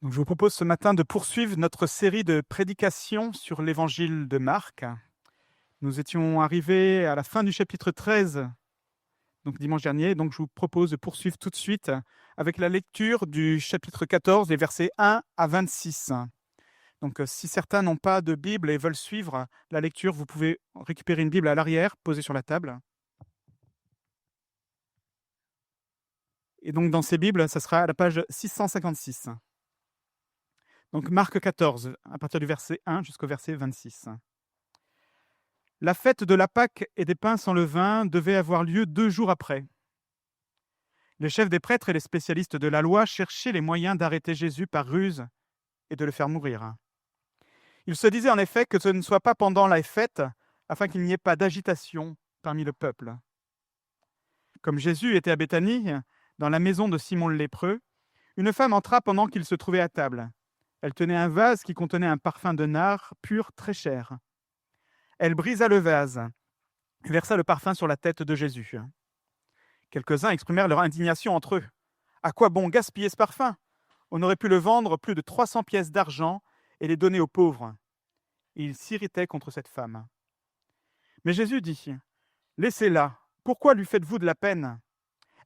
Donc, je vous propose ce matin de poursuivre notre série de prédications sur l'évangile de Marc. Nous étions arrivés à la fin du chapitre 13, donc dimanche dernier, donc je vous propose de poursuivre tout de suite avec la lecture du chapitre 14, les versets 1 à 26. Donc si certains n'ont pas de Bible et veulent suivre la lecture, vous pouvez récupérer une Bible à l'arrière, posée sur la table. Et donc dans ces Bibles, ça sera à la page 656. Donc Marc 14, à partir du verset 1 jusqu'au verset 26. La fête de la Pâque et des pains sans levain devait avoir lieu 2 jours après. Les chefs des prêtres et les spécialistes de la loi cherchaient les moyens d'arrêter Jésus par ruse et de le faire mourir. Ils se disaient en effet que ce ne soit pas pendant la fête, afin qu'il n'y ait pas d'agitation parmi le peuple. Comme Jésus était à Béthanie, dans la maison de Simon le lépreux, une femme entra pendant qu'il se trouvait à table. Elle tenait un vase qui contenait un parfum de nard pur très cher. Elle brisa le vase et versa le parfum sur la tête de Jésus. Quelques-uns exprimèrent leur indignation entre eux. À quoi bon gaspiller ce parfum? On aurait pu le vendre plus de 300 pièces d'argent et les donner aux pauvres. Et ils s'irritaient contre cette femme. Mais Jésus dit, « Laissez-la. Pourquoi lui faites-vous de la peine?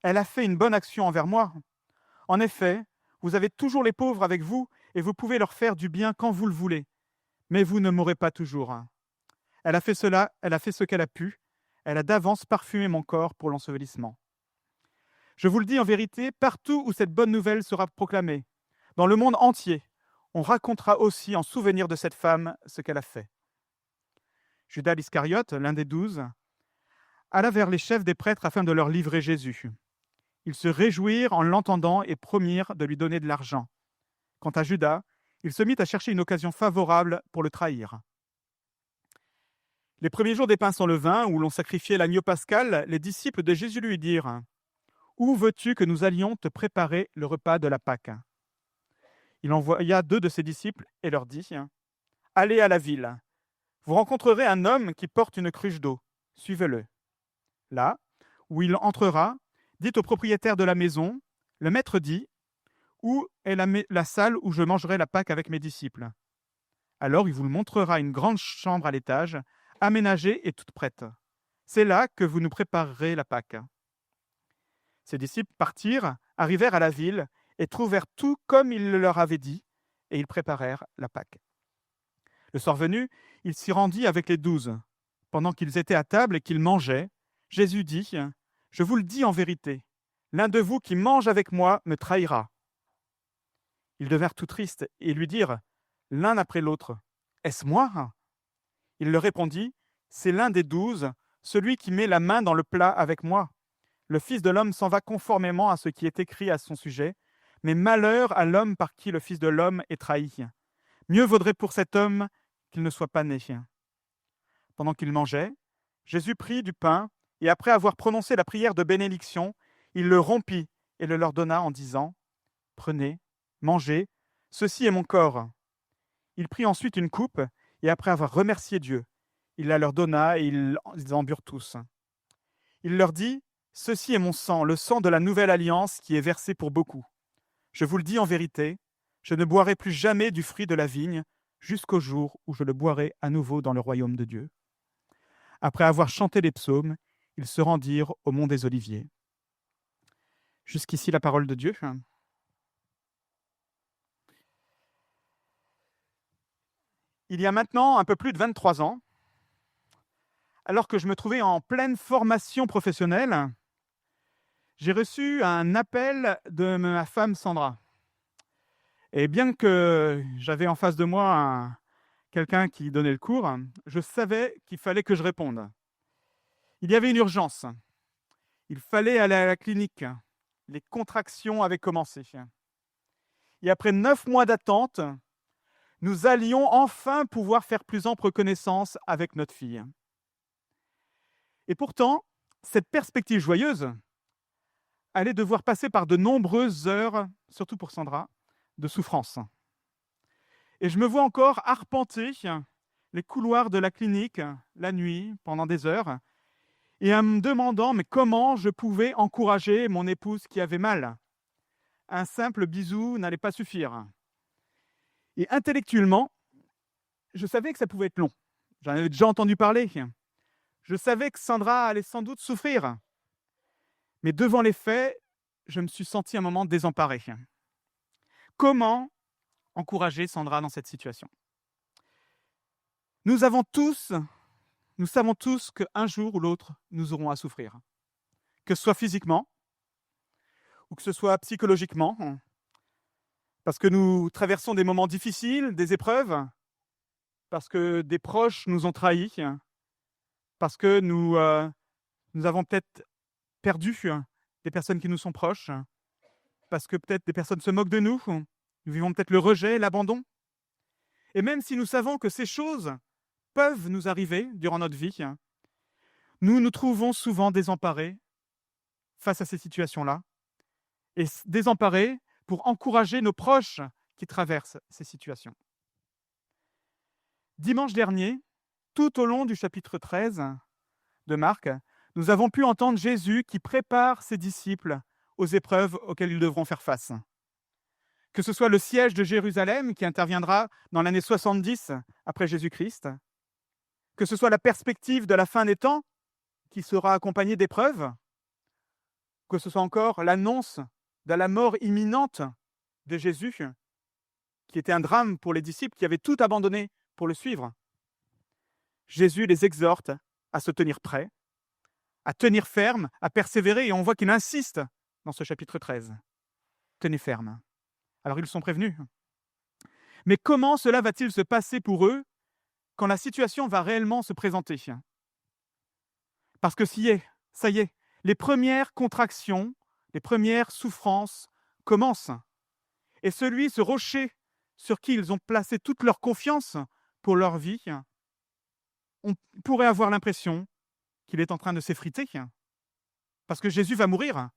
Elle a fait une bonne action envers moi. En effet, vous avez toujours les pauvres avec vous et vous pouvez leur faire du bien quand vous le voulez. Mais vous ne m'aurez pas toujours. Elle a fait cela, elle a fait ce qu'elle a pu. Elle a d'avance parfumé mon corps pour l'ensevelissement. Je vous le dis en vérité, partout où cette bonne nouvelle sera proclamée, dans le monde entier, on racontera aussi en souvenir de cette femme ce qu'elle a fait. » Judas l'Iscariote, l'un des 12, alla vers les chefs des prêtres afin de leur livrer Jésus. Ils se réjouirent en l'entendant et promirent de lui donner de l'argent. Quant à Judas, il se mit à chercher une occasion favorable pour le trahir. Les premiers jours des pains sans levain, où l'on sacrifiait l'agneau pascal, les disciples de Jésus lui dirent, « Où veux-tu que nous allions te préparer le repas de la Pâque ?» Il envoya 2 de ses disciples et leur dit, « Allez à la ville. Vous rencontrerez un homme qui porte une cruche d'eau. Suivez-le. Là, où il entrera, dites au propriétaire de la maison, le maître dit, où est la salle où je mangerai la Pâque avec mes disciples? Alors il vous montrera une grande chambre à l'étage, aménagée et toute prête. C'est là que vous nous préparerez la Pâque. » Ses disciples partirent, arrivèrent à la ville et trouvèrent tout comme il le leur avait dit, et ils préparèrent la Pâque. Le soir venu, il s'y rendit avec les 12. Pendant qu'ils étaient à table et qu'ils mangeaient, Jésus dit, « Je vous le dis en vérité, l'un de vous qui mange avec moi me trahira. » Ils devinrent tout tristes et lui dirent, l'un après l'autre, « Est-ce moi ?» Il leur répondit, « C'est l'un des 12, celui qui met la main dans le plat avec moi. Le Fils de l'homme s'en va conformément à ce qui est écrit à son sujet, mais malheur à l'homme par qui le Fils de l'homme est trahi. Mieux vaudrait pour cet homme qu'il ne soit pas né. » Pendant qu'ils mangeaient, Jésus prit du pain, et après avoir prononcé la prière de bénédiction, il le rompit et le leur donna en disant, « Prenez, mangez, ceci est mon corps. » Il prit ensuite une coupe, et après avoir remercié Dieu, il la leur donna, et ils en burent tous. Il leur dit, « Ceci est mon sang, le sang de la nouvelle alliance qui est versé pour beaucoup. Je vous le dis en vérité, je ne boirai plus jamais du fruit de la vigne, jusqu'au jour où je le boirai à nouveau dans le royaume de Dieu. » Après avoir chanté les psaumes, ils se rendirent au mont des Oliviers. Jusqu'ici la parole de Dieu. Il y a maintenant un peu plus de 23 ans, alors que je me trouvais en pleine formation professionnelle, j'ai reçu un appel de ma femme Sandra. Et bien que j'avais en face de moi quelqu'un qui donnait le cours, je savais qu'il fallait que je réponde. Il y avait une urgence. Il fallait aller à la clinique. Les contractions avaient commencé. Et après 9 mois d'attente, nous allions enfin pouvoir faire plus ample connaissance avec notre fille. Et pourtant, cette perspective joyeuse allait devoir passer par de nombreuses heures, surtout pour Sandra, de souffrance. Et je me vois encore arpenter les couloirs de la clinique la nuit, pendant des heures, et en me demandant mais comment je pouvais encourager mon épouse qui avait mal. Un simple bisou n'allait pas suffire. Et intellectuellement, je savais que ça pouvait être long. J'en avais déjà entendu parler. Je savais que Sandra allait sans doute souffrir. Mais devant les faits, je me suis senti un moment désemparé. Comment encourager Sandra dans cette situation? Nous savons tous qu'un jour ou l'autre, nous aurons à souffrir. Que ce soit physiquement, ou que ce soit psychologiquement, parce que nous traversons des moments difficiles, des épreuves, parce que des proches nous ont trahis, parce que nous avons peut-être perdu des personnes qui nous sont proches, parce que peut-être des personnes se moquent de nous, nous vivons peut-être le rejet, l'abandon. Et même si nous savons que ces choses peuvent nous arriver durant notre vie, nous nous trouvons souvent désemparés face à ces situations-là, et désemparés pour encourager nos proches qui traversent ces situations. Dimanche dernier, tout au long du chapitre 13 de Marc, nous avons pu entendre Jésus qui prépare ses disciples aux épreuves auxquelles ils devront faire face. Que ce soit le siège de Jérusalem qui interviendra dans l'année 70 après Jésus-Christ, que ce soit la perspective de la fin des temps qui sera accompagnée d'épreuves, que ce soit encore l'annonce de la mort imminente de Jésus, qui était un drame pour les disciples qui avaient tout abandonné pour le suivre. Jésus les exhorte à se tenir prêts, à tenir ferme, à persévérer, et on voit qu'il insiste dans ce chapitre 13. Tenez ferme. Alors ils sont prévenus. Mais comment cela va-t-il se passer pour eux quand la situation va réellement se présenter? Parce que ça y est, les premières contractions, les premières souffrances commencent. Et ce rocher sur qui ils ont placé toute leur confiance pour leur vie, on pourrait avoir l'impression qu'il est en train de s'effriter, parce que Jésus va mourir.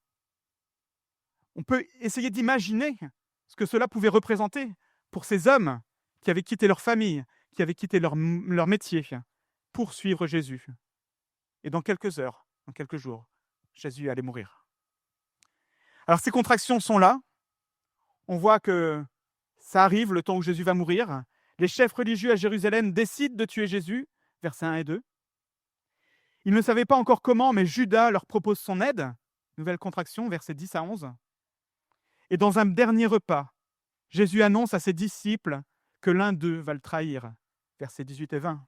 On peut essayer d'imaginer ce que cela pouvait représenter pour ces hommes qui avaient quitté leur famille, qui avaient quitté leur métier pour suivre Jésus. Et dans quelques heures, dans quelques jours, Jésus allait mourir. Alors ces contractions sont là. On voit que ça arrive le temps où Jésus va mourir. Les chefs religieux à Jérusalem décident de tuer Jésus, versets 1 et 2. Ils ne savaient pas encore comment, mais Judas leur propose son aide. Nouvelle contraction, versets 10 à 11. Et dans un dernier repas, Jésus annonce à ses disciples que l'un d'eux va le trahir, versets 18 et 20.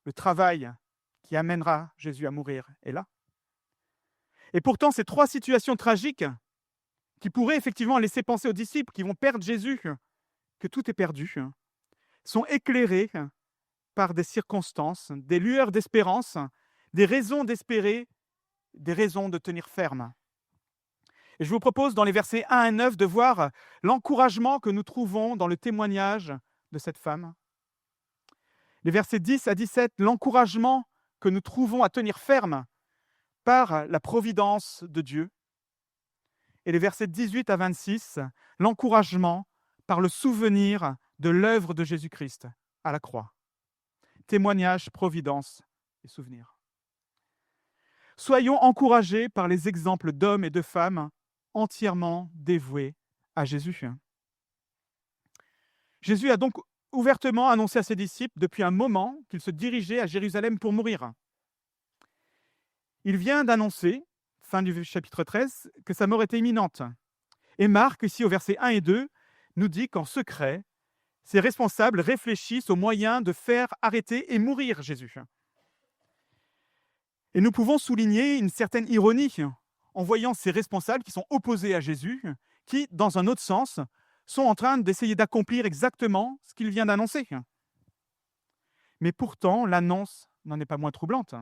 Le travail qui amènera Jésus à mourir est là. Et pourtant, ces trois situations tragiques qui pourraient effectivement laisser penser aux disciples qui vont perdre Jésus, que tout est perdu, sont éclairées par des circonstances, des lueurs d'espérance, des raisons d'espérer, des raisons de tenir ferme. Et je vous propose dans les versets 1 à 9 de voir l'encouragement que nous trouvons dans le témoignage de cette femme. Les versets 10 à 17, l'encouragement que nous trouvons à tenir ferme par la providence de Dieu. Et les versets 18 à 26, l'encouragement par le souvenir de l'œuvre de Jésus-Christ à la croix. Témoignage, providence et souvenir. Soyons encouragés par les exemples d'hommes et de femmes entièrement dévoués à Jésus. Jésus a donc ouvertement annoncé à ses disciples depuis un moment qu'il se dirigeait à Jérusalem pour mourir. Il vient d'annoncer, fin du chapitre 13, que sa mort était imminente. Et Marc, ici au verset 1 et 2, nous dit qu'en secret, ses responsables réfléchissent aux moyens de faire arrêter et mourir Jésus. Et nous pouvons souligner une certaine ironie en voyant ces responsables qui sont opposés à Jésus, qui, dans un autre sens, sont en train d'essayer d'accomplir exactement ce qu'il vient d'annoncer. Mais pourtant, l'annonce n'en est pas moins troublante.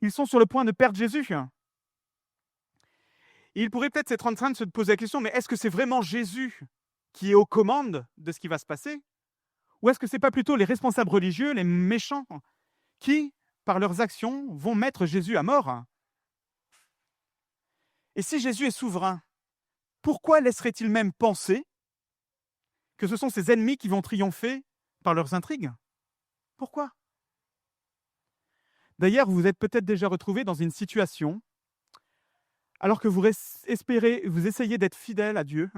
Ils sont sur le point de perdre Jésus. Et ils pourraient peut-être être en train de se poser la question, mais est-ce que c'est vraiment Jésus qui est aux commandes de ce qui va se passer? Ou est-ce que ce n'est pas plutôt les responsables religieux, les méchants, qui, par leurs actions, vont mettre Jésus à mort? Et si Jésus est souverain, pourquoi laisserait-il même penser que ce sont ses ennemis qui vont triompher par leurs intrigues? Pourquoi? D'ailleurs, vous vous êtes peut-être déjà retrouvé dans une situation, alors que vous essayez d'être fidèle à Dieu,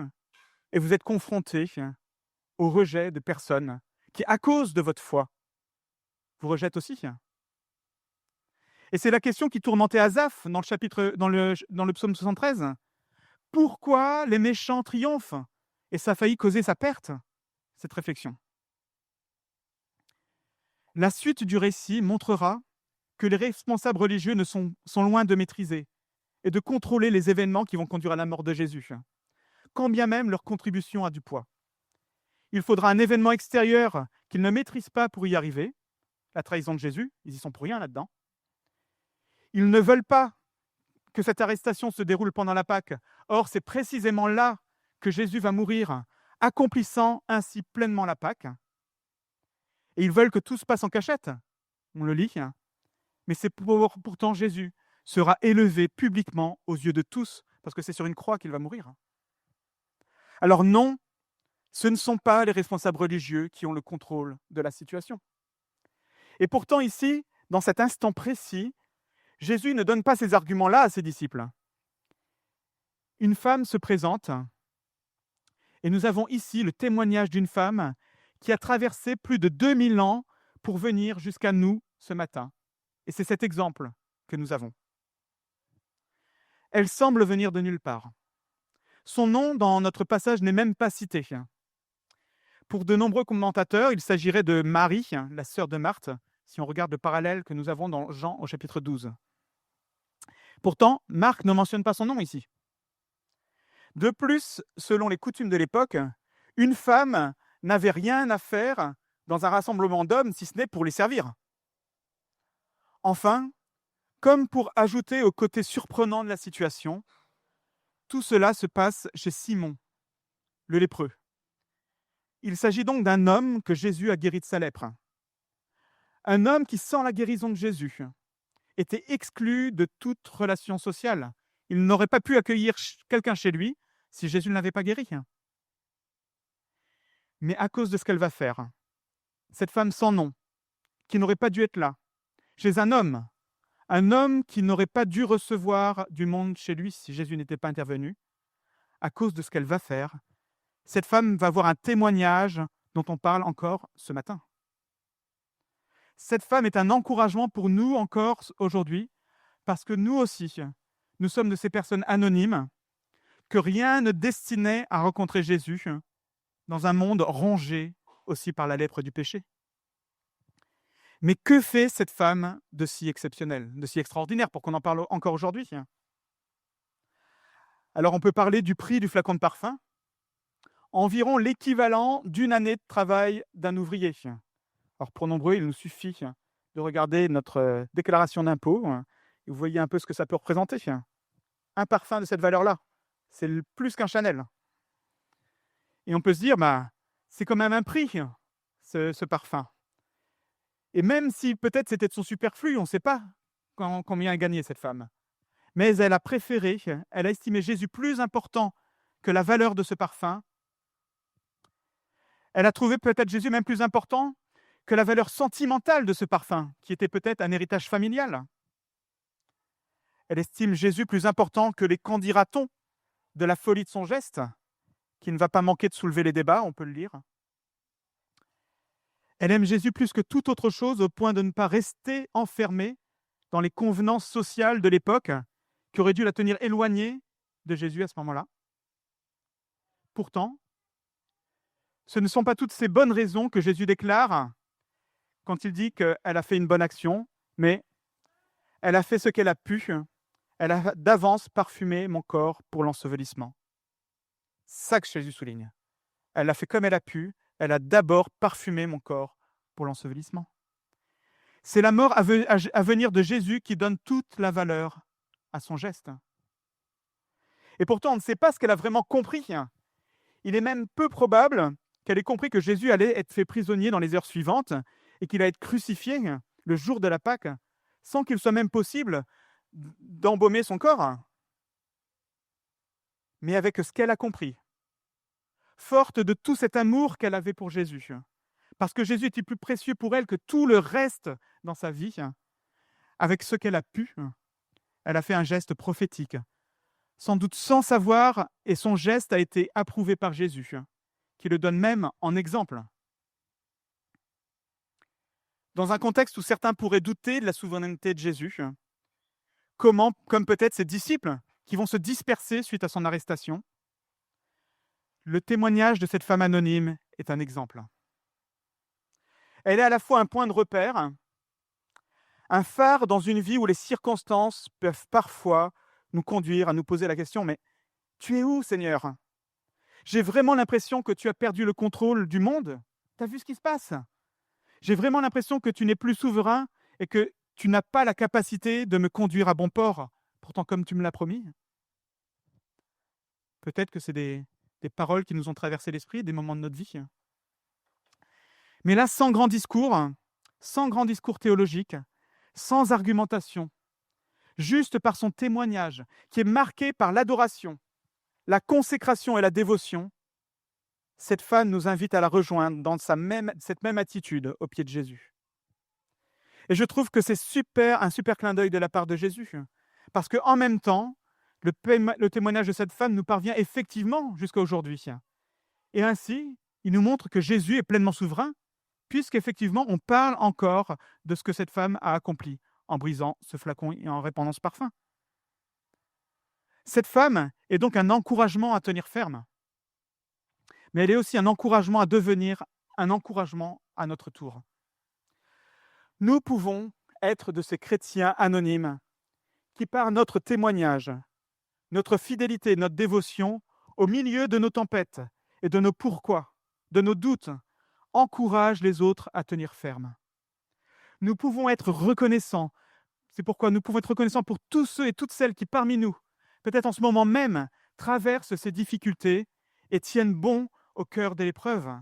et vous êtes confronté au rejet de personnes qui, à cause de votre foi, vous rejettent aussi. Et c'est la question qui tourmentait Asaph dans le psaume 73. Pourquoi les méchants triomphent? Et ça a failli causer sa perte, cette réflexion. La suite du récit montrera que les responsables religieux sont loin de maîtriser et de contrôler les événements qui vont conduire à la mort de Jésus, quand bien même leur contribution a du poids. Il faudra un événement extérieur qu'ils ne maîtrisent pas pour y arriver, la trahison de Jésus, ils y sont pour rien là-dedans. Ils ne veulent pas que cette arrestation se déroule pendant la Pâque. Or, c'est précisément là que Jésus va mourir, accomplissant ainsi pleinement la Pâque. Et ils veulent que tout se passe en cachette. On le lit. Mais pourtant Jésus sera élevé publiquement aux yeux de tous, parce que c'est sur une croix qu'il va mourir. Alors non, ce ne sont pas les responsables religieux qui ont le contrôle de la situation. Et pourtant ici, dans cet instant précis, Jésus ne donne pas ces arguments-là à ses disciples. Une femme se présente, et nous avons ici le témoignage d'une femme qui a traversé plus de 2000 ans pour venir jusqu'à nous ce matin. Et c'est cet exemple que nous avons. Elle semble venir de nulle part. Son nom dans notre passage n'est même pas cité. Pour de nombreux commentateurs, il s'agirait de Marie, la sœur de Marthe, si on regarde le parallèle que nous avons dans Jean au chapitre 12. Pourtant, Marc ne mentionne pas son nom ici. De plus, selon les coutumes de l'époque, une femme n'avait rien à faire dans un rassemblement d'hommes si ce n'est pour les servir. Enfin, comme pour ajouter au côté surprenant de la situation, tout cela se passe chez Simon, le lépreux. Il s'agit donc d'un homme que Jésus a guéri de sa lèpre. Un homme qui, sans la guérison de Jésus, était exclu de toute relation sociale. Il n'aurait pas pu accueillir quelqu'un chez lui si Jésus ne l'avait pas guéri. Mais à cause de ce qu'elle va faire, cette femme sans nom, qui n'aurait pas dû être là, chez un homme qui n'aurait pas dû recevoir du monde chez lui si Jésus n'était pas intervenu, à cause de ce qu'elle va faire, cette femme va avoir un témoignage dont on parle encore ce matin. Cette femme est un encouragement pour nous encore aujourd'hui, parce que nous aussi, nous sommes de ces personnes anonymes que rien ne destinait à rencontrer Jésus dans un monde rongé aussi par la lèpre du péché. Mais que fait cette femme de si exceptionnel, de si extraordinaire, pour qu'on en parle encore aujourd'hui? Alors on peut parler du prix du flacon de parfum, environ l'équivalent d'une année de travail d'un ouvrier. Alors pour nombreux, il nous suffit de regarder notre déclaration d'impôt, et vous voyez un peu ce que ça peut représenter. Un parfum de cette valeur-là, c'est plus qu'un Chanel. Et on peut se dire, c'est quand même un prix, ce parfum. Et même si peut-être c'était de son superflu, on ne sait pas combien a gagné cette femme. Mais elle a préféré, elle a estimé Jésus plus important que la valeur de ce parfum. Elle a trouvé peut-être Jésus même plus important que la valeur sentimentale de ce parfum, qui était peut-être un héritage familial. Elle estime Jésus plus important que les qu'en dira-t-on de la folie de son geste, qui ne va pas manquer de soulever les débats, on peut le lire. Elle aime Jésus plus que toute autre chose, au point de ne pas rester enfermée dans les convenances sociales de l'époque, qui auraient dû la tenir éloignée de Jésus à ce moment-là. Pourtant, ce ne sont pas toutes ces bonnes raisons que Jésus déclare quand il dit qu'elle a fait une bonne action, mais elle a fait ce qu'elle a pu, elle a d'avance parfumé mon corps pour l'ensevelissement. C'est ça que Jésus souligne. Elle a fait comme elle a pu, elle a d'abord parfumé mon corps pour l'ensevelissement. C'est la mort à venir de Jésus qui donne toute la valeur à son geste. Et pourtant, on ne sait pas ce qu'elle a vraiment compris. Il est même peu probable qu'elle ait compris que Jésus allait être fait prisonnier dans les heures suivantes et qu'il allait être crucifié le jour de la Pâque, sans qu'il soit même possible d'embaumer son corps. Mais avec ce qu'elle a compris, forte de tout cet amour qu'elle avait pour Jésus, parce que Jésus était plus précieux pour elle que tout le reste dans sa vie, avec ce qu'elle a pu, elle a fait un geste prophétique, sans doute sans savoir, et son geste a été approuvé par Jésus. qui le donne même en exemple. Dans un contexte où certains pourraient douter de la souveraineté de Jésus, comme peut-être ses disciples qui vont se disperser suite à son arrestation, le témoignage de cette femme anonyme est un exemple. Elle est à la fois un point de repère, un phare dans une vie où les circonstances peuvent parfois nous conduire à nous poser la question « Mais tu es où, Seigneur ? J'ai vraiment l'impression que tu as perdu le contrôle du monde. Tu as vu ce qui se passe ? J'ai vraiment l'impression que tu n'es plus souverain et que tu n'as pas la capacité de me conduire à bon port, pourtant comme tu me l'as promis. » Peut-être que c'est des paroles qui nous ont traversé l'esprit, des moments de notre vie. Mais là, sans grand discours théologique, sans argumentation, juste par son témoignage, qui est marqué par l'adoration, la consécration et la dévotion, cette femme nous invite à la rejoindre dans cette même attitude au pied de Jésus. Et je trouve que c'est un super clin d'œil de la part de Jésus, parce qu'en même temps, le témoignage de cette femme nous parvient effectivement jusqu'à aujourd'hui. Et ainsi, il nous montre que Jésus est pleinement souverain, puisqu'effectivement, on parle encore de ce que cette femme a accompli en brisant ce flacon et en répandant ce parfum. Cette femme est donc un encouragement à tenir ferme, mais elle est aussi un encouragement à devenir un encouragement à notre tour. Nous pouvons être de ces chrétiens anonymes qui, par notre témoignage, notre fidélité, notre dévotion, au milieu de nos tempêtes et de nos pourquoi, de nos doutes, encouragent les autres à tenir ferme. Nous pouvons être reconnaissants. C'est pourquoi nous pouvons être reconnaissants pour tous ceux et toutes celles qui, parmi nous, peut-être en ce moment même, traversent ces difficultés et tiennent bon au cœur de l'épreuve.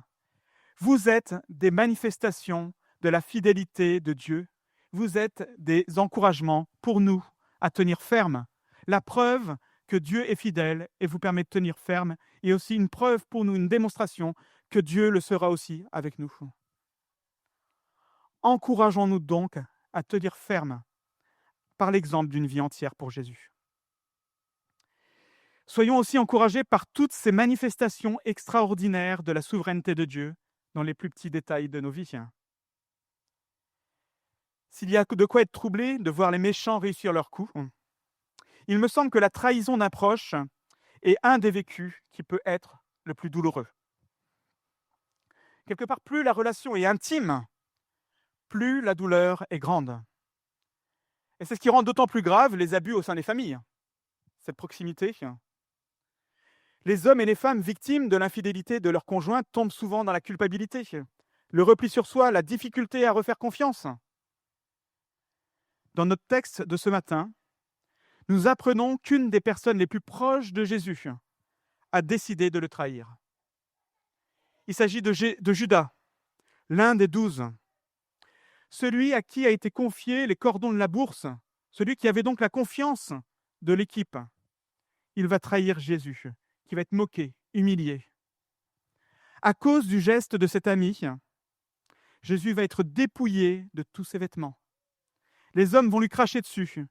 Vous êtes des manifestations de la fidélité de Dieu. Vous êtes des encouragements pour nous à tenir ferme. La preuve que Dieu est fidèle et vous permet de tenir ferme, et aussi une preuve pour nous, une démonstration que Dieu le sera aussi avec nous. Encourageons-nous donc à tenir ferme par l'exemple d'une vie entière pour Jésus. Soyons aussi encouragés par toutes ces manifestations extraordinaires de la souveraineté de Dieu dans les plus petits détails de nos vies. S'il y a de quoi être troublé de voir les méchants réussir leur coup, il me semble que la trahison d'un proche est un des vécus qui peut être le plus douloureux. Quelque part, plus la relation est intime, plus la douleur est grande. Et c'est ce qui rend d'autant plus grave les abus au sein des familles, cette proximité. Les hommes et les femmes victimes de l'infidélité de leur conjoint tombent souvent dans la culpabilité, le repli sur soi, la difficulté à refaire confiance. Dans notre texte de ce matin, nous apprenons qu'une des personnes les plus proches de Jésus a décidé de le trahir. Il s'agit de Judas, l'un des 12, celui à qui a été confié les cordons de la bourse, celui qui avait donc la confiance de l'équipe. Il va trahir Jésus, qui va être moqué, humilié. À cause du geste de cet ami, Jésus va être dépouillé de tous ses vêtements. Les hommes vont lui cracher dessus.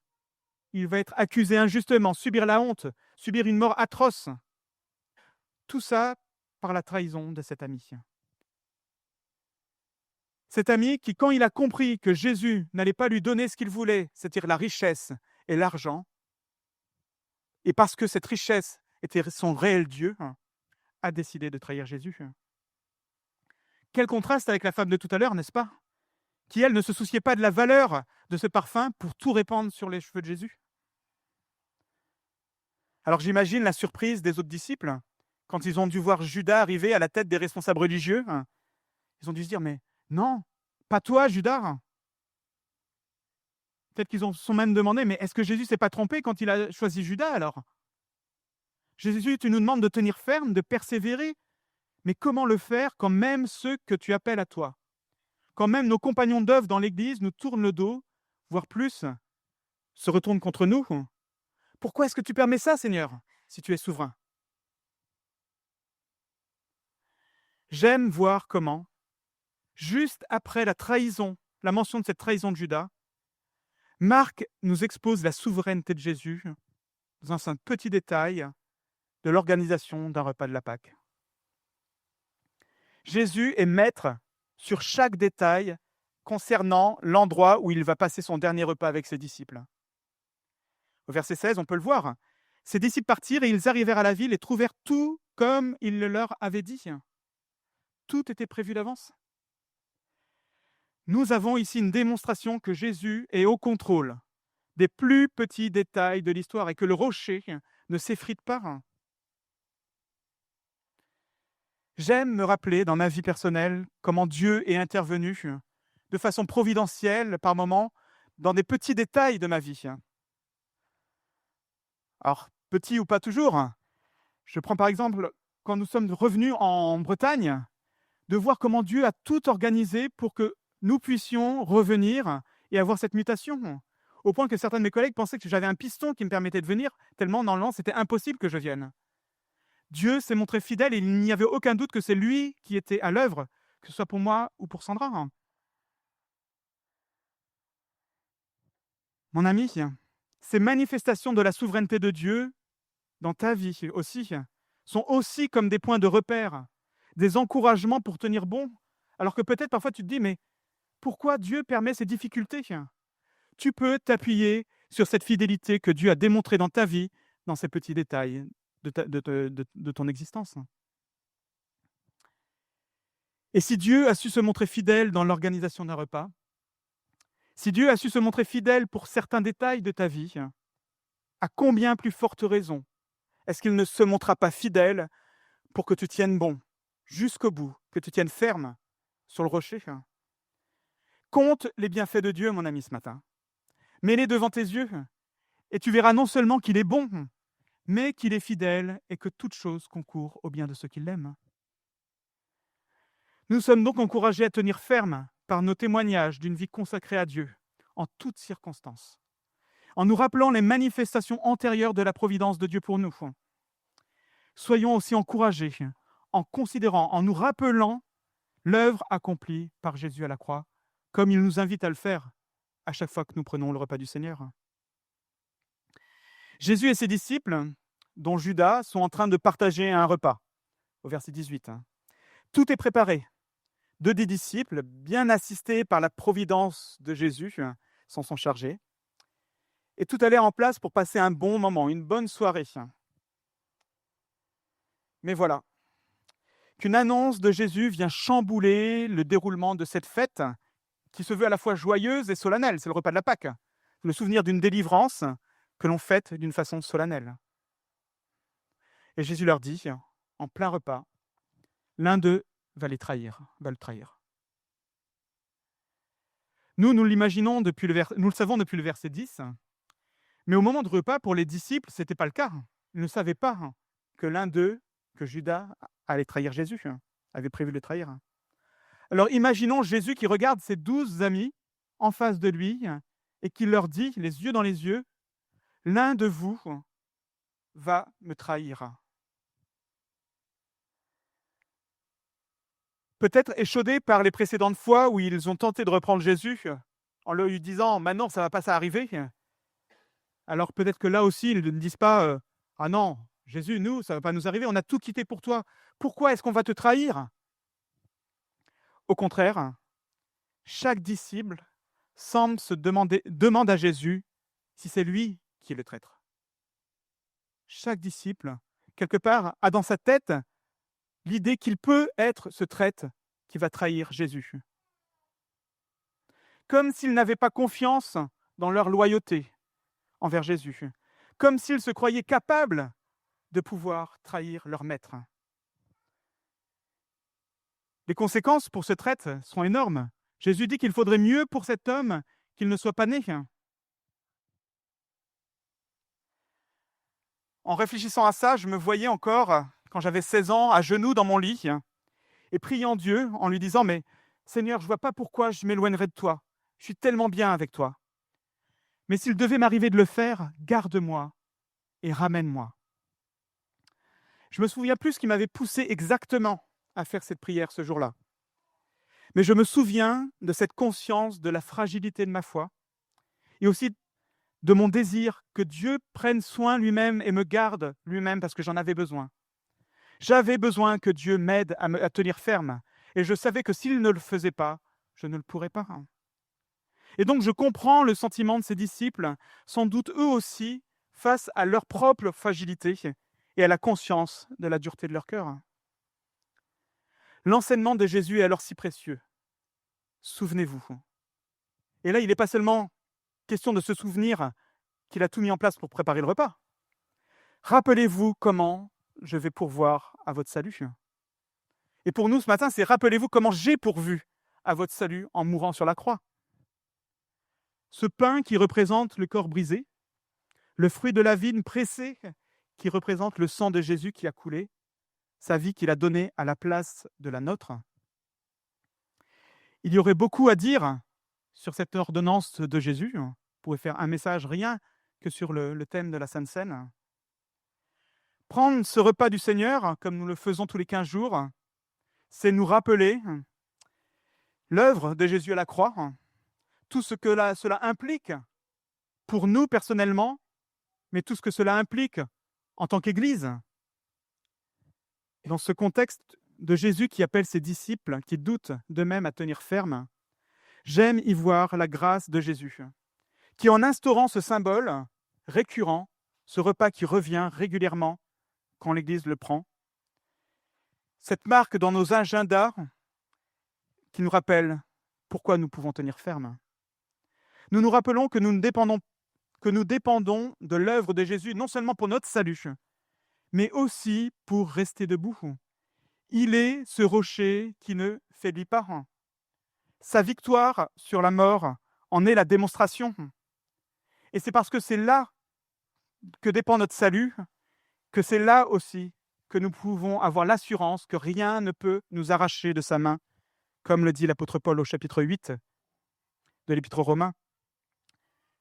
Il va être accusé injustement, subir la honte, subir une mort atroce. Tout ça par la trahison de cet ami. Cet ami qui, quand il a compris que Jésus n'allait pas lui donner ce qu'il voulait, c'est-à-dire la richesse et l'argent, et parce que cette richesse était son réel Dieu, a décidé de trahir Jésus. Quel contraste avec la femme de tout à l'heure, n'est-ce pas ? Qui, elle, ne se souciait pas de la valeur de ce parfum pour tout répandre sur les cheveux de Jésus. Alors j'imagine la surprise des autres disciples quand ils ont dû voir Judas arriver à la tête des responsables religieux. Ils ont dû se dire, mais non, pas toi, Judas. Peut-être qu'ils se sont même demandé, mais est-ce que Jésus ne s'est pas trompé quand il a choisi Judas alors ? Jésus, tu nous demandes de tenir ferme, de persévérer, mais comment le faire quand même ceux que tu appelles à toi, quand même nos compagnons d'œuvre dans l'Église nous tournent le dos, voire plus, se retournent contre nous ? Pourquoi est-ce que tu permets ça, Seigneur, si tu es souverain ? J'aime voir comment, juste après la trahison, la mention de cette trahison de Judas, Marc nous expose la souveraineté de Jésus dans un petit détail de l'organisation d'un repas de la Pâque. Jésus est maître sur chaque détail concernant l'endroit où il va passer son dernier repas avec ses disciples. Au verset 16, on peut le voir. Ses disciples partirent et ils arrivèrent à la ville et trouvèrent tout comme il le leur avait dit. Tout était prévu d'avance. Nous avons ici une démonstration que Jésus est au contrôle des plus petits détails de l'histoire et que le rocher ne s'effrite pas. J'aime me rappeler dans ma vie personnelle comment Dieu est intervenu de façon providentielle par moments dans des petits détails de ma vie. Alors, petits ou pas toujours. Je prends par exemple, quand nous sommes revenus en Bretagne, de voir comment Dieu a tout organisé pour que nous puissions revenir et avoir cette mutation. Au point que certains de mes collègues pensaient que j'avais un piston qui me permettait de venir, tellement normalement c'était impossible que je vienne. Dieu s'est montré fidèle et il n'y avait aucun doute que c'est lui qui était à l'œuvre, que ce soit pour moi ou pour Sandra. Mon ami, ces manifestations de la souveraineté de Dieu dans ta vie aussi sont aussi comme des points de repère, des encouragements pour tenir bon. Alors que peut-être parfois tu te dis, mais pourquoi Dieu permet ces difficultés ? Tu peux t'appuyer sur cette fidélité que Dieu a démontrée dans ta vie, dans ces petits détails de ton existence. Et si Dieu a su se montrer fidèle dans l'organisation d'un repas, si Dieu a su se montrer fidèle pour certains détails de ta vie, à combien plus forte raison est-ce qu'il ne se montrera pas fidèle pour que tu tiennes bon jusqu'au bout, que tu tiennes ferme sur le rocher ? Compte les bienfaits de Dieu, mon ami, ce matin. Mets-les devant tes yeux et tu verras non seulement qu'il est bon, mais qu'il est fidèle et que toute chose concourt au bien de ceux qui l'aiment. Nous sommes donc encouragés à tenir ferme par nos témoignages d'une vie consacrée à Dieu en toutes circonstances, en nous rappelant les manifestations antérieures de la providence de Dieu pour nous. Soyons aussi encouragés en considérant, en nous rappelant l'œuvre accomplie par Jésus à la croix, comme il nous invite à le faire à chaque fois que nous prenons le repas du Seigneur. Jésus et ses disciples, dont Judas, sont en train de partager un repas, au verset 18. Tout est préparé. 2 des disciples, bien assistés par la providence de Jésus, s'en sont chargés. Et tout allait en place pour passer un bon moment, une bonne soirée. Mais voilà, qu'une annonce de Jésus vient chambouler le déroulement de cette fête qui se veut à la fois joyeuse et solennelle. C'est le repas de la Pâque, le souvenir d'une délivrance que l'on fête d'une façon solennelle. Et Jésus leur dit, en plein repas, l'un d'eux va le trahir. Nous l'imaginons nous le savons depuis le verset 10, mais au moment du repas, pour les disciples, ce n'était pas le cas. Ils ne savaient pas que l'un d'eux, que Judas, allait trahir Jésus, avait prévu de le trahir. Alors imaginons Jésus qui regarde ses 12 amis en face de lui et qui leur dit, les yeux dans les yeux, « L'un de vous va me trahir. » Peut-être échaudés par les précédentes fois où ils ont tenté de reprendre Jésus en lui disant « Maintenant, ça ne va pas s'arriver. » Alors peut-être que là aussi, ils ne disent pas « Ah non, Jésus, nous, ça ne va pas nous arriver, on a tout quitté pour toi. Pourquoi est-ce qu'on va te trahir ?» Au contraire, chaque disciple semble demande à Jésus si c'est lui qui est le traître. Chaque disciple, quelque part, a dans sa tête l'idée qu'il peut être ce traître qui va trahir Jésus. Comme s'ils n'avaient pas confiance dans leur loyauté envers Jésus, comme s'ils se croyaient capables de pouvoir trahir leur maître. Les conséquences pour ce traître sont énormes. Jésus dit qu'il faudrait mieux pour cet homme qu'il ne soit pas né. En réfléchissant à ça, je me voyais encore, quand j'avais 16 ans, à genoux dans mon lit, et priant Dieu en lui disant « Mais Seigneur, je ne vois pas pourquoi je m'éloignerais de toi. Je suis tellement bien avec toi. Mais s'il devait m'arriver de le faire, garde-moi et ramène-moi. » Je me souviens plus ce qui m'avait poussé exactement à faire cette prière ce jour-là. Mais je me souviens de cette conscience de la fragilité de ma foi et aussi de mon désir que Dieu prenne soin lui-même et me garde lui-même parce que j'en avais besoin. J'avais besoin que Dieu m'aide à tenir ferme. et je savais que s'il ne le faisait pas, je ne le pourrais pas. Et donc je comprends le sentiment de ces disciples, sans doute eux aussi, face à leur propre fragilité et à la conscience de la dureté de leur cœur. L'enseignement de Jésus est alors si précieux. Souvenez-vous. Et là, il n'est pas seulement question de se souvenir qu'il a tout mis en place pour préparer le repas. Rappelez-vous comment je vais pourvoir à votre salut. Et pour nous, ce matin, c'est rappelez-vous comment j'ai pourvu à votre salut en mourant sur la croix. Ce pain qui représente le corps brisé, le fruit de la vigne pressé qui représente le sang de Jésus qui a coulé, sa vie qu'il a donnée à la place de la nôtre. Il y aurait beaucoup à dire sur cette ordonnance de Jésus. On pourrait faire un message rien que sur le thème de la Sainte Seine. Prendre ce repas du Seigneur, comme nous le faisons tous les 15 jours, c'est nous rappeler l'œuvre de Jésus à la croix, tout ce que cela implique pour nous personnellement, mais tout ce que cela implique en tant qu'Église. Dans ce contexte de Jésus qui appelle ses disciples, qui doutent d'eux-mêmes à tenir ferme, j'aime y voir la grâce de Jésus, qui en instaurant ce symbole récurrent, ce repas qui revient régulièrement quand l'Église le prend, cette marque dans nos agendas qui nous rappelle pourquoi nous pouvons tenir ferme. Nous nous rappelons que nous dépendons de l'œuvre de Jésus, non seulement pour notre salut, mais aussi pour rester debout. Il est ce rocher qui ne faiblit pas. Sa victoire sur la mort en est la démonstration. Et c'est parce que c'est là que dépend notre salut, que c'est là aussi que nous pouvons avoir l'assurance que rien ne peut nous arracher de sa main, comme le dit l'apôtre Paul au chapitre 8 de l'Épître aux Romains.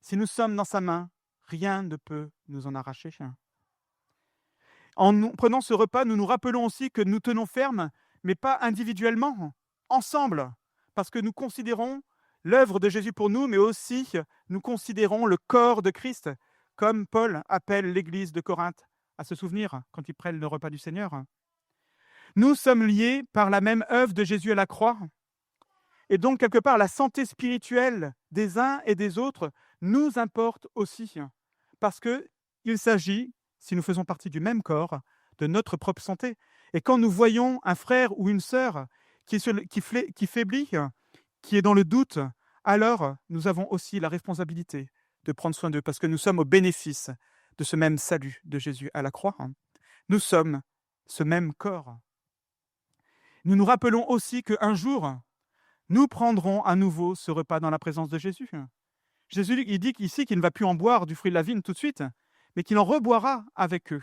Si nous sommes dans sa main, rien ne peut nous en arracher. En prenant ce repas, nous nous rappelons aussi que nous tenons ferme, mais pas individuellement, ensemble, parce que nous considérons l'œuvre de Jésus pour nous, mais aussi nous considérons le corps de Christ, comme Paul appelle l'Église de Corinthe à se souvenir quand ils prennent le repas du Seigneur. Nous sommes liés par la même œuvre de Jésus à la croix, et donc quelque part la santé spirituelle des uns et des autres nous importe aussi, parce qu'il s'agit, si nous faisons partie du même corps, de notre propre santé. Et quand nous voyons un frère ou une sœur qui faiblit, qui est dans le doute, alors nous avons aussi la responsabilité de prendre soin d'eux, parce que nous sommes au bénéfice de ce même salut de Jésus à la croix. Nous sommes ce même corps. Nous nous rappelons aussi qu'un jour, nous prendrons à nouveau ce repas dans la présence de Jésus. Jésus, il dit ici qu'il ne va plus en boire du fruit de la vigne tout de suite, mais qu'il en reboira avec eux.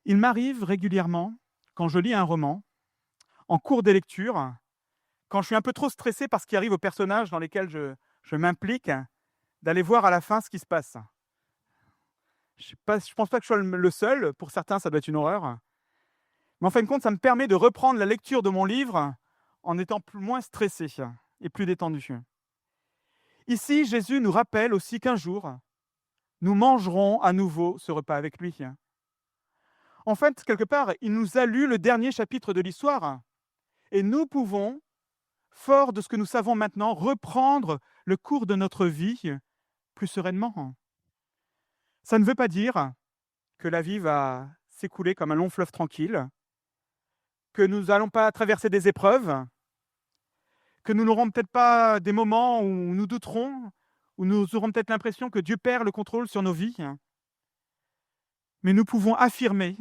Il m'arrive régulièrement, quand je lis un roman, en cours de lecture, quand je suis un peu trop stressé par ce qui arrive aux personnages dans lesquels je m'implique, d'aller voir à la fin ce qui se passe. Je ne pense pas que je sois le seul, pour certains ça doit être une horreur, mais en fin de compte ça me permet de reprendre la lecture de mon livre en étant moins stressé et plus détendu. Ici, Jésus nous rappelle aussi qu'un jour, nous mangerons à nouveau ce repas avec lui. En fait, quelque part, il nous a lu le dernier chapitre de l'histoire et nous pouvons, forts de ce que nous savons maintenant, reprendre le cours de notre vie plus sereinement. Ça ne veut pas dire que la vie va s'écouler comme un long fleuve tranquille, que nous n'allons pas traverser des épreuves, que nous n'aurons peut-être pas des moments où nous douterons, où nous aurons peut-être l'impression que Dieu perd le contrôle sur nos vies. Mais nous pourrons affirmer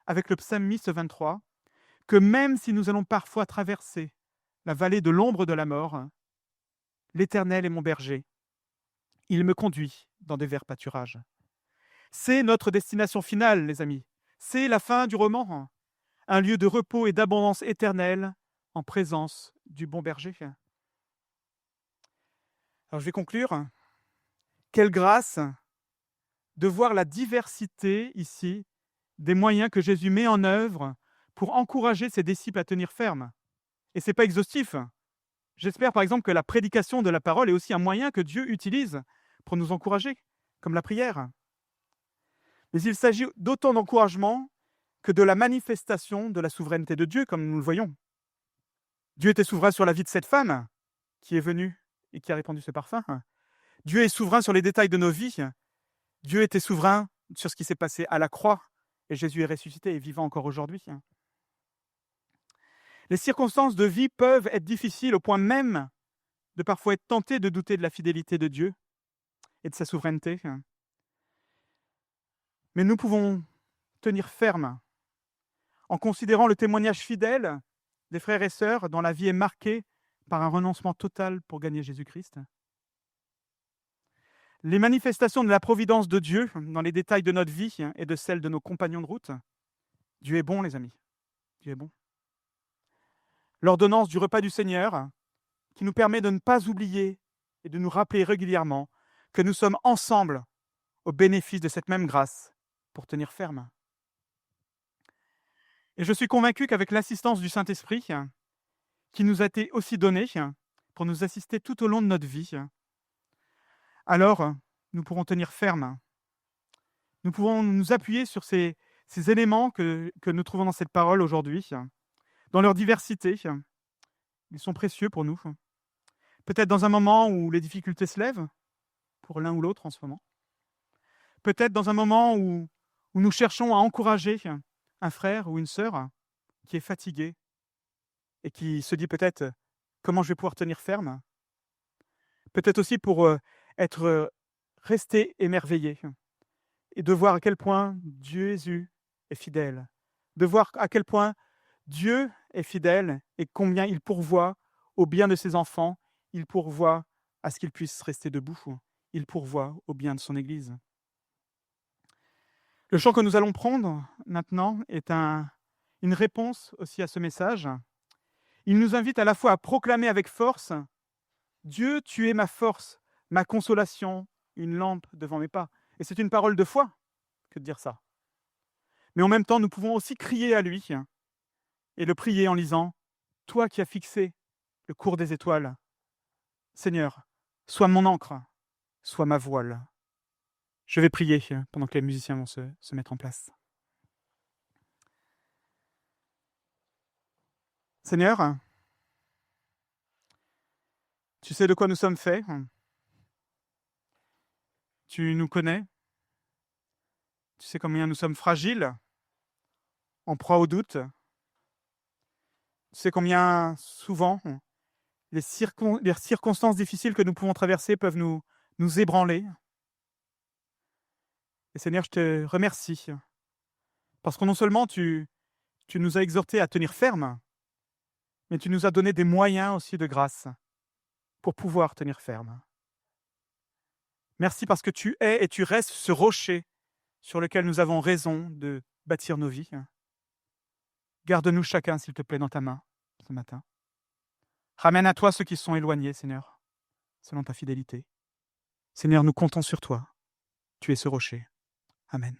avec le psalmiste 23 que même si nous allons parfois traverser la vallée de l'ombre de la mort, l'Éternel est mon berger. Il me conduit dans des verts pâturages. C'est notre destination finale, les amis. C'est la fin du roman. Un lieu de repos et d'abondance éternelle en présence du bon berger. Alors je vais conclure. Quelle grâce de voir la diversité ici des moyens que Jésus met en œuvre pour encourager ses disciples à tenir ferme. Et ce n'est pas exhaustif. J'espère par exemple que la prédication de la parole est aussi un moyen que Dieu utilise pour nous encourager, comme la prière. Mais il s'agit d'autant d'encouragement que de la manifestation de la souveraineté de Dieu, comme nous le voyons. Dieu était souverain sur la vie de cette femme qui est venue et qui a répandu ce parfum. Dieu est souverain sur les détails de nos vies. Dieu était souverain sur ce qui s'est passé à la croix. Et Jésus est ressuscité et vivant encore aujourd'hui. Les circonstances de vie peuvent être difficiles au point même de parfois être tenté de douter de la fidélité de Dieu et de sa souveraineté. Mais nous pouvons tenir ferme en considérant le témoignage fidèle des frères et sœurs dont la vie est marquée par un renoncement total pour gagner Jésus-Christ. Les manifestations de la providence de Dieu dans les détails de notre vie et de celle de nos compagnons de route. Dieu est bon, les amis. Dieu est bon. L'ordonnance du repas du Seigneur qui nous permet de ne pas oublier et de nous rappeler régulièrement que nous sommes ensemble au bénéfice de cette même grâce pour tenir ferme. Et je suis convaincu qu'avec l'assistance du Saint-Esprit, qui nous a été aussi donné pour nous assister tout au long de notre vie, alors nous pourrons tenir ferme. Nous pourrons nous appuyer sur ces éléments que nous trouvons dans cette parole aujourd'hui, dans leur diversité. Ils sont précieux pour nous. Peut-être dans un moment où les difficultés se lèvent, pour l'un ou l'autre en ce moment. Peut-être dans un moment où nous cherchons à encourager un frère ou une sœur qui est fatigué et qui se dit peut-être comment je vais pouvoir tenir ferme. Peut-être aussi pour être resté émerveillé et de voir à quel point Jésus est fidèle, de voir à quel point Dieu est fidèle et combien il pourvoit au bien de ses enfants, il pourvoit à ce qu'ils puissent rester debout, il pourvoit au bien de son Église. Le chant que nous allons prendre maintenant est une réponse aussi à ce message. Il nous invite à la fois à proclamer avec force « Dieu, tu es ma force, ma consolation, une lampe devant mes pas ». Et c'est une parole de foi que de dire ça. Mais en même temps, nous pouvons aussi crier à lui et le prier en lisant « Toi qui as fixé le cours des étoiles, Seigneur, sois mon ancre, sois ma voile ». Je vais prier pendant que les musiciens vont se mettre en place. Seigneur, tu sais de quoi nous sommes faits. Tu nous connais. Tu sais combien nous sommes fragiles, en proie au doute. Tu sais combien souvent les circonstances difficiles que nous pouvons traverser peuvent nous ébranler. Et Seigneur, je te remercie parce que non seulement tu nous as exhortés à tenir ferme, mais tu nous as donné des moyens aussi de grâce pour pouvoir tenir ferme. Merci parce que tu es et tu restes ce rocher sur lequel nous avons raison de bâtir nos vies. Garde-nous chacun, s'il te plaît, dans ta main ce matin. Ramène à toi ceux qui sont éloignés, Seigneur, selon ta fidélité. Seigneur, nous comptons sur toi. Tu es ce rocher. Amen.